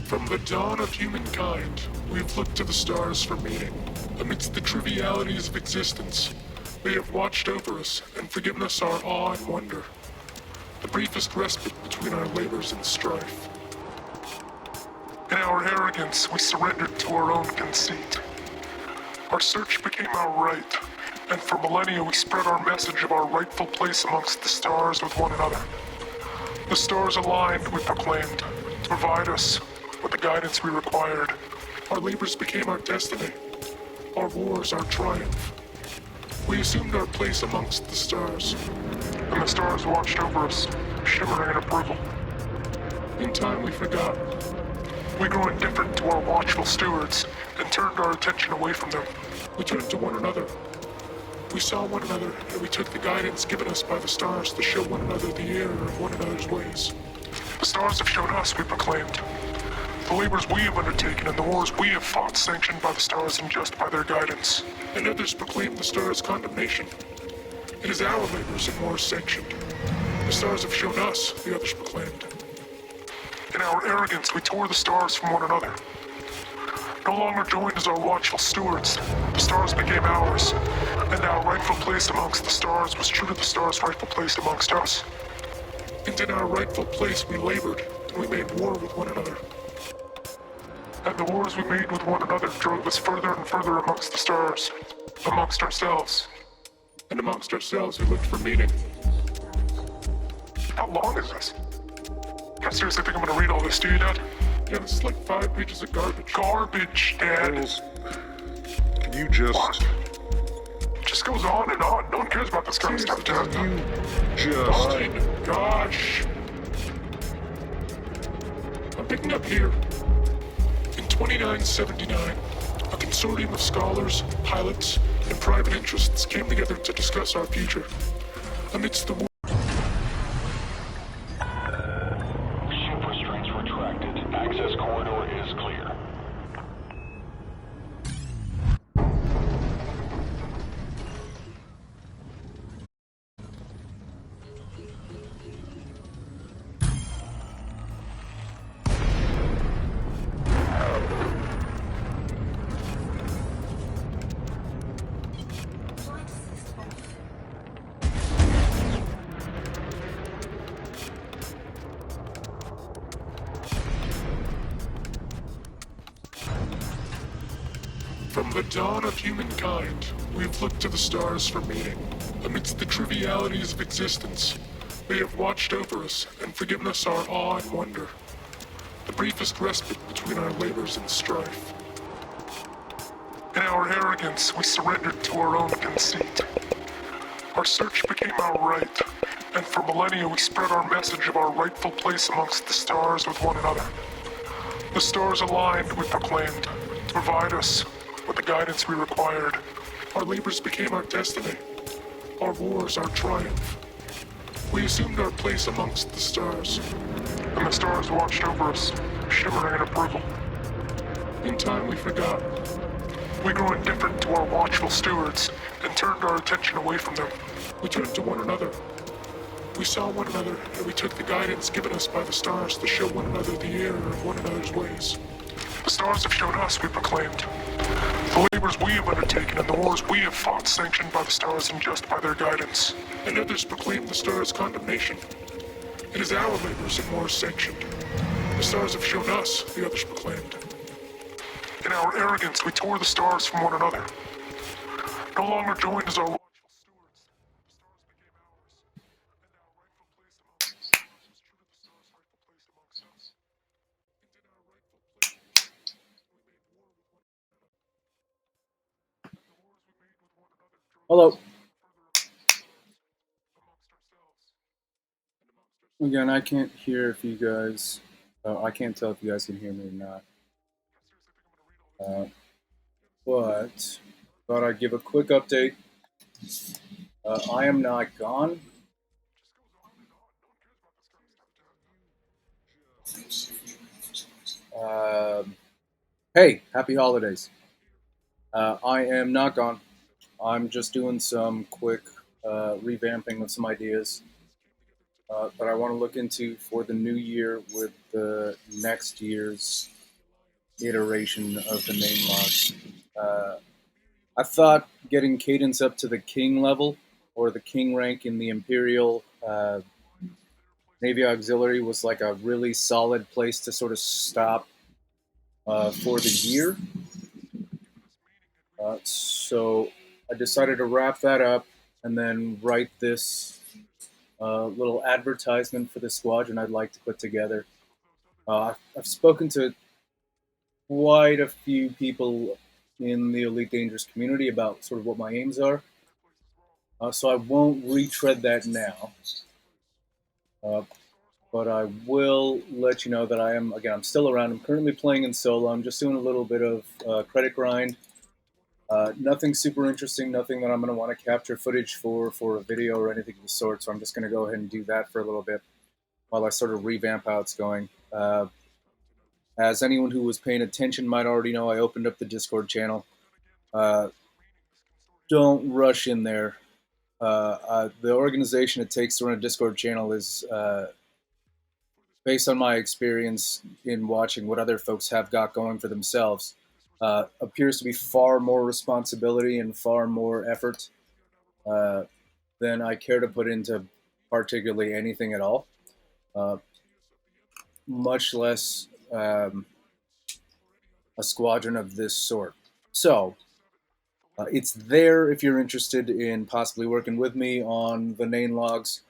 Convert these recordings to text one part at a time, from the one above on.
From the dawn of humankind, we've looked to the stars for meaning. Amidst the trivialities of existence, they have watched over us and forgiven us our awe and wonder, the briefest respite between our labors and strife. In our arrogance, we surrendered to our own conceit. Our search became our right, and for millennia we spread our message of our rightful place amongst the stars with one another. The stars aligned, we proclaimed, to provide us with the guidance we required. Our labors became our destiny, our wars our triumph. We assumed our place amongst the stars, and the stars watched over us, shimmering in approval. In time we forgot. We grew indifferent to our watchful stewards and turned our attention away from them. We turned to one another. We saw one another, and we took the guidance given us by the stars to show one another the error of one another's ways. The stars have shown us, we proclaimed, the labors we have undertaken and the wars we have fought sanctioned by the stars and just by their guidance. And others proclaimed the stars' condemnation. It is our labors and wars sanctioned. The stars have shown us, the others proclaimed. In our arrogance, we tore the stars from one another. No longer joined as our watchful stewards, the stars became ours, and our rightful place amongst the stars was true to the stars' rightful place amongst us. And in our rightful place we labored, and we made war with one another. And the wars we made with one another drove us further and further amongst the stars, amongst ourselves. And amongst ourselves we looked for meaning. How long is this? I seriously think I'm gonna read all this, do you, Dad? Yeah, this is like 5 pages of garbage. Garbage, Dad! Girls, can you just... What? It just goes on and on. No one cares about this kind of stuff, Dad. Can you just... Fine. Gosh. I'm picking up here. In 2979, a consortium of scholars, pilots, and private interests came together to discuss our future. Amidst the war, Ship restraints retracted. Access corridor is clear. from the dawn of humankind, we've looked to the stars for meaning. Amidst the trivialities of existence, they have watched over us and forgiven us our awe and wonder, the briefest respite between our labors and strife. In our arrogance, we surrendered to our own conceit. Our search became our right, and for millennia we spread our message of our rightful place amongst the stars with one another. The stars aligned, we proclaimed, to provide us with the guidance we required. Our labors became our destiny, our wars our triumph. We assumed our place amongst the stars, and the stars watched over us, shimmering in approval. In time we forgot. We grew indifferent to our watchful stewards and turned our attention away from them. We turned to one another. We saw one another, and we took the guidance given us by the stars to show one another the error of one another's ways. The stars have shown us, we proclaimed, the labors we have undertaken and the wars we have fought sanctioned by the stars and just by their guidance. And others proclaimed the stars' condemnation. It is our labors and wars sanctioned. The stars have shown us, the others proclaimed. In our arrogance, we tore the stars from one another. No longer joined as our watchful stewards, the stars became ours, and our rightful place amongst the stars was true to the stars' rightful place amongst us. And in our rightful place, we made war with one another. And the wars we made with one another drove Hello. us further amongst ourselves. And amongst ourselves. Again, I can't hear if you guys. I can't tell if you guys can hear me or not. But thought I'd give a quick update. I am not gone. Hey, happy holidays. I am not gone. I'm just doing some quick revamping of some ideas that I want to look into for the new year with the next year's iteration of the NAIN logs. I thought getting Cadence up to the King level, or the King rank in the Imperial Navy Auxiliary, was like a really solid place to sort of stop for the year. So I decided to wrap that up and then write this little advertisement for the squadron I'd like to put together. I've spoken to quite a few people in the Elite Dangerous community about sort of what my aims are. So I won't retread that now. But I will let you know that I'm still around. I'm currently playing in solo. I'm just doing a little bit of credit grind. Nothing super interesting, nothing that I'm going to want to capture footage for a video or anything of the sort. So I'm just going to go ahead and do that for a little bit while I sort of revamp how it's going. As anyone who was paying attention might already know, I opened up the Discord channel. Don't rush in there. The organization it takes to run a Discord channel is, based on my experience in watching what other folks have got going for themselves, appears to be far more responsibility and far more effort than I care to put into particularly anything at all, much less a squadron of this sort. So it's there if you're interested in possibly working with me on the NAIN logs,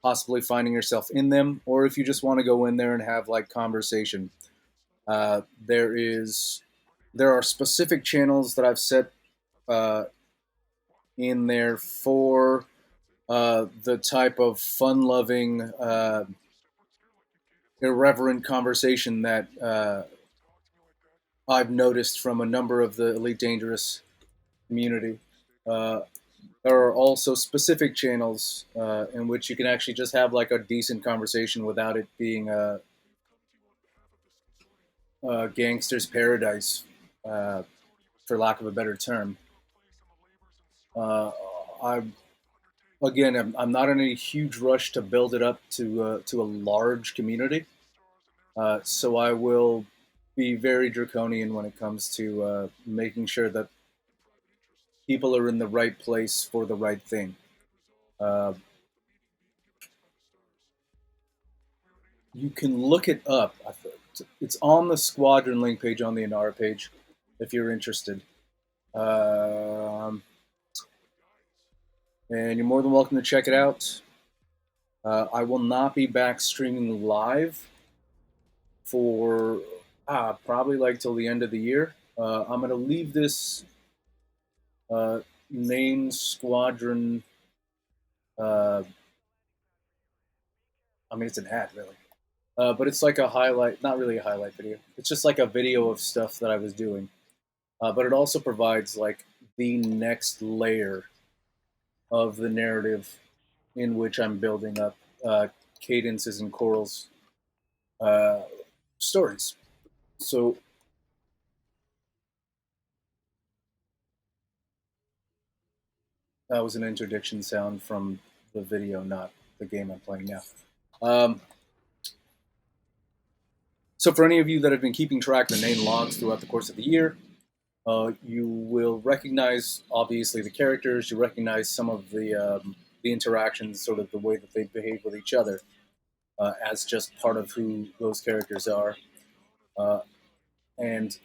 possibly finding yourself in them, or if you just want to go in there and have like conversation. There are specific channels that I've set in there for the type of fun-loving, irreverent conversation that I've noticed from a number of the Elite Dangerous community. There are also specific channels in which you can actually just have like a decent conversation without it being a gangster's paradise, for lack of a better term. I'm not in a huge rush to build it up to a large community, so I will be very draconian when it comes to making sure that people are in the right place for the right thing. You can look it up. It's on the squadron link page on the Inara page, if you're interested. And you're more than welcome to check it out. I will not be back streaming live for probably like till the end of the year. I'm going to leave this main squadron. It's an ad, really. But it's like a highlight, not really a highlight video. It's just like a video of stuff that I was doing. But it also provides like the next layer of the narrative in which I'm building up Cadence's and Coral's stories. So that was an interdiction sound from the video, not the game I'm playing now. So for any of you that have been keeping track of the NAIN logs throughout the course of the year, you will recognize, obviously, the characters. You recognize some of the interactions, sort of the way that they behave with each other, as just part of who those characters are. And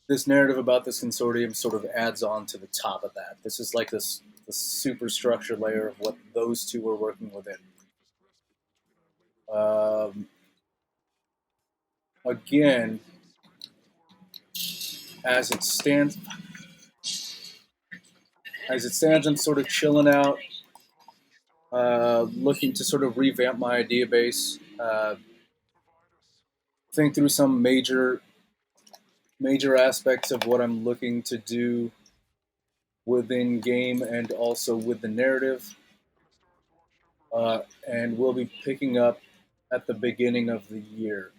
this narrative about this consortium sort of adds on to the top of that. This is like this superstructure layer of what those two are working within. Again, as it stands, I'm sort of chilling out, looking to sort of revamp my idea base, think through some major aspects of what I'm looking to do within game and also with the narrative. And we'll be picking up at the beginning of the year.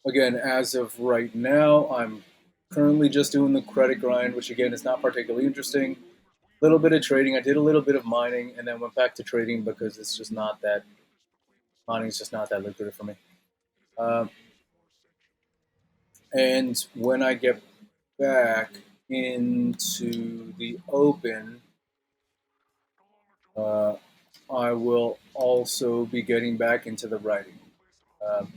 Again, as of right now, I'm currently just doing the credit grind, which again is not particularly interesting. little bit of trading. I did a little bit of mining, and then went back to trading because it's just not that mining is just not that lucrative for me. And when I get back into the open, I will also be getting back into the writing. Um,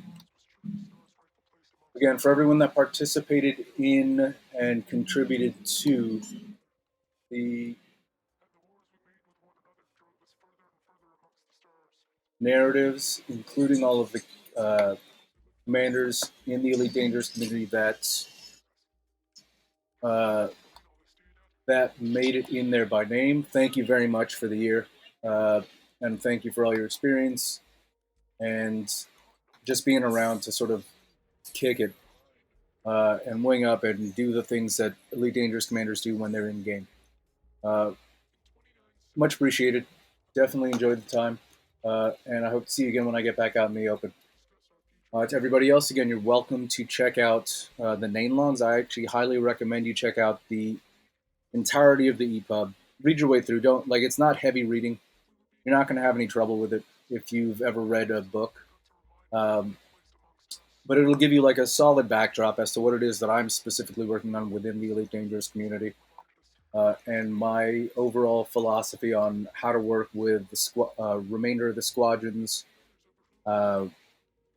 again, for everyone that participated in and contributed to the narratives, including all of the commanders in the Elite Dangerous community uh, that made it in there by name. Thank you very much for the year, and thank you for all your experience and just being around to sort of kick it and wing up and do the things that Elite Dangerous commanders do when they're in game. Much appreciated. Definitely enjoyed the time, and I hope to see you again when I get back out in the open. To everybody else, again, you're welcome to check out the NAIN longs. I actually highly recommend you check out the entirety of the EPUB. Read your way through. Don't like it's not heavy reading. You're not going to have any trouble with it if you've ever read a book. But it'll give you like a solid backdrop as to what it is that I'm specifically working on within the Elite Dangerous community, and my overall philosophy on how to work with the remainder of the squadrons,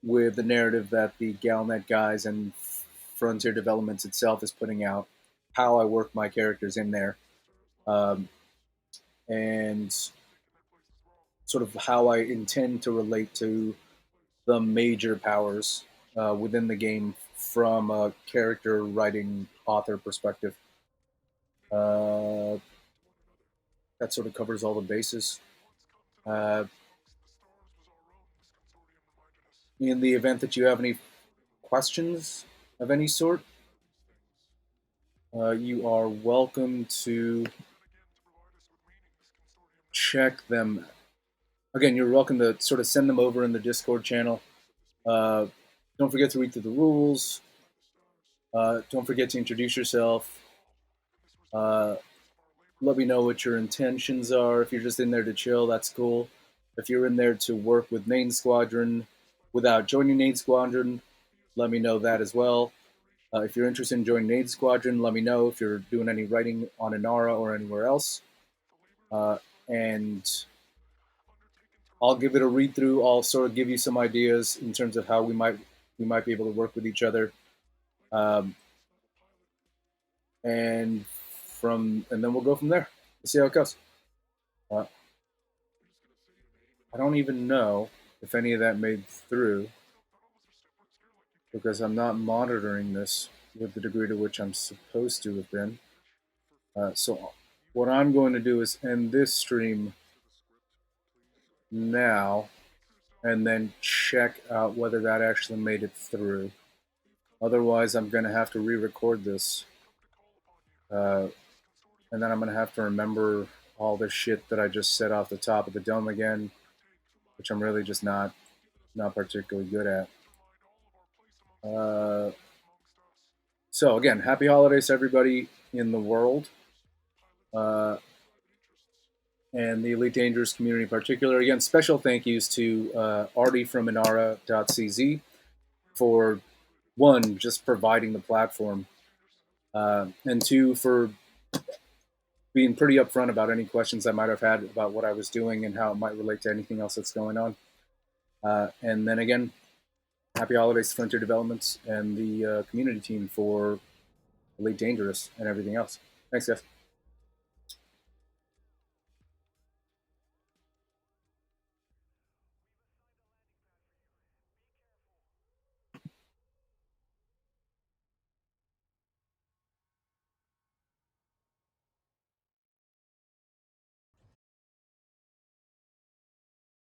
with the narrative that the Galnet guys and Frontier Developments itself is putting out, how I work my characters in there, and sort of how I intend to relate to the major powers within the game from a character writing author perspective. That sort of covers all the bases. In the event that you have any questions of any sort, you are welcome to check them. Again, you're welcome to sort of send them over in the Discord channel. Don't forget to read through the rules. Don't forget to introduce yourself. Let me know what your intentions are. If you're just in there to chill, that's cool. If you're in there to work with NAIN Squadron without joining NAIN Squadron, let me know that as well. If you're interested in joining NAIN Squadron, let me know if you're doing any writing on Inara or anywhere else. And I'll give it a read through. I'll sort of give you some ideas in terms of how we might be able to work with each other. And then we'll go from there. We'll see how it goes. I don't even know if any of that made through because I'm not monitoring this with the degree to which I'm supposed to have been. So what I'm going to do is end this stream now and then check out whether that actually made it through. Otherwise, I'm going to have to re-record this. And then I'm going to have to remember all the shit that I just said off the top of the dome again, which I'm really just not particularly good at. So again, happy holidays to everybody in the world, and the Elite Dangerous community in particular. Again, special thank yous to Artie from Inara.cz for, one, just providing the platform, and two, for being pretty upfront about any questions I might have had about what I was doing and how it might relate to anything else that's going on. And then again, happy holidays to Frontier Developments and the community team for Elite Dangerous and everything else. Thanks, guys.